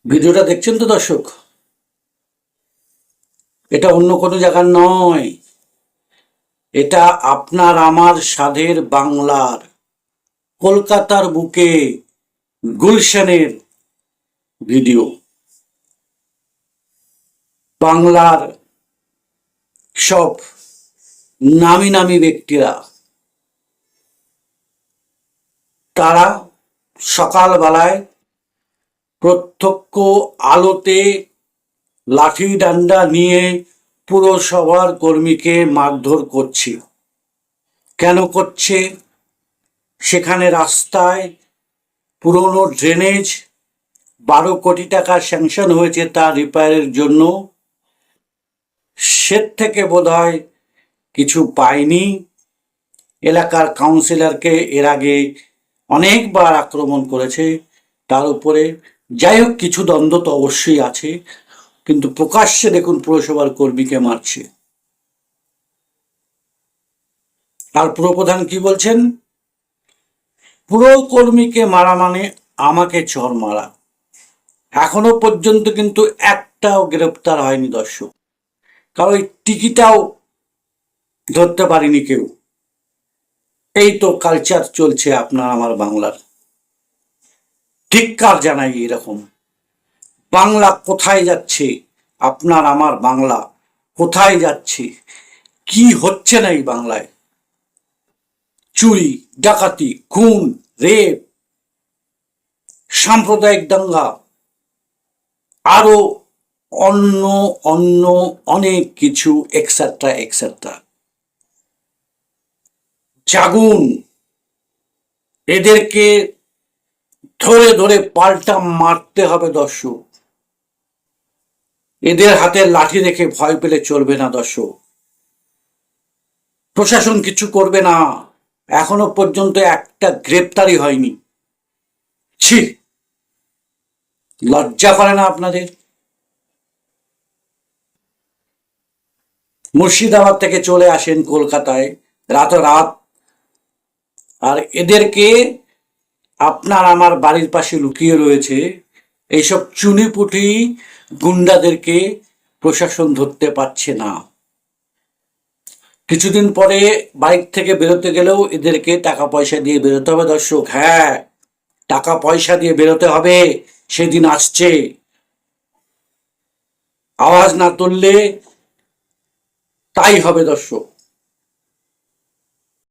ভিডিওটা দেখছেন তো দর্শক? এটা অন্য কোনো জায়গার নয়, এটা আপনার আমার স্বাদের বাংলার, কলকাতার বুকে গুলশানের ভিডিও। বাংলার সব নামি নামি ব্যক্তিরা তারা সকালবেলায় প্রত্যক্ষ আলোতে লাঠি ডান্ডা নিয়ে পুরসভার কর্মীকে মারধর করছে। কেন করছে? সেখানে রাস্তায় পুরনো ড্রেনেজ 12 কোটি টাকা স্যাংশন হয়েছে তার রিপেয়ারের জন্য, সে থেকে বোধহয় কিছু পায়নি। এলাকার কাউন্সিলরকে এর আগে অনেকবার আক্রমণ করেছে, তার উপরে যাই হোক কিছু দ্বন্দ্ব তো অবশ্যই আছে, কিন্তু প্রকাশ্যে দেখুন পুরসভার কর্মীকে মারছে। আর পুরপ্রধান কি বলছেন? পুরো কর্মীকে মারা মানে আমাকে চর মারা। এখনো পর্যন্ত কিন্তু একটাও গ্রেপ্তার হয়নি দর্শক, কারণ ওই টিকিটাও ধরতে পারিনি কেউ। এই তো কালচার চলছে আপনার আমার বাংলার। ধিক্কার জানাই এরকম। বাংলা কোথায় যাচ্ছে? আপনার আমার বাংলা কোথায় যাচ্ছে? কি হচ্ছে না এই বাংলায়? চুরি, ডাকাতি, খুন, রেপ, সাম্প্রদায়িক দাঙ্গা, আরো অন্য অন্য অনেক কিছু এক্সেট্রা এক্সেট্রা। জাগুন, এদেরকে ধরে ধরে পাল্টা মারতে হবে দর্শক। এদের হাতে লাঠি দেখে ভয় পেলে চলবে না দর্শক। প্রশাসন কিছু করবে না, এখনো পর্যন্ত একটা গ্রেপ্তারি হয়নি। ছি, লজ্জা করে না আপনাদের? মুর্শিদাবাদ থেকে চলে আসেন কলকাতায় রাতারাত, আর এদেরকে আপনার আমার বাড়ির পাশে লুকিয়ে রয়েছে এইসব চুনিপুটি গুন্ডাদেরকে প্রশাসন ধরতে পারছে না। কিছুদিন পরে বাইক থেকে বেরোতে গেলেও এদেরকে টাকা পয়সা দিয়ে বেরোতে হবে দর্শক। হ্যাঁ, টাকা পয়সা দিয়ে বেরোতে হবে, সেদিন আসছে। আওয়াজ না তুললে তাই হবে দর্শক।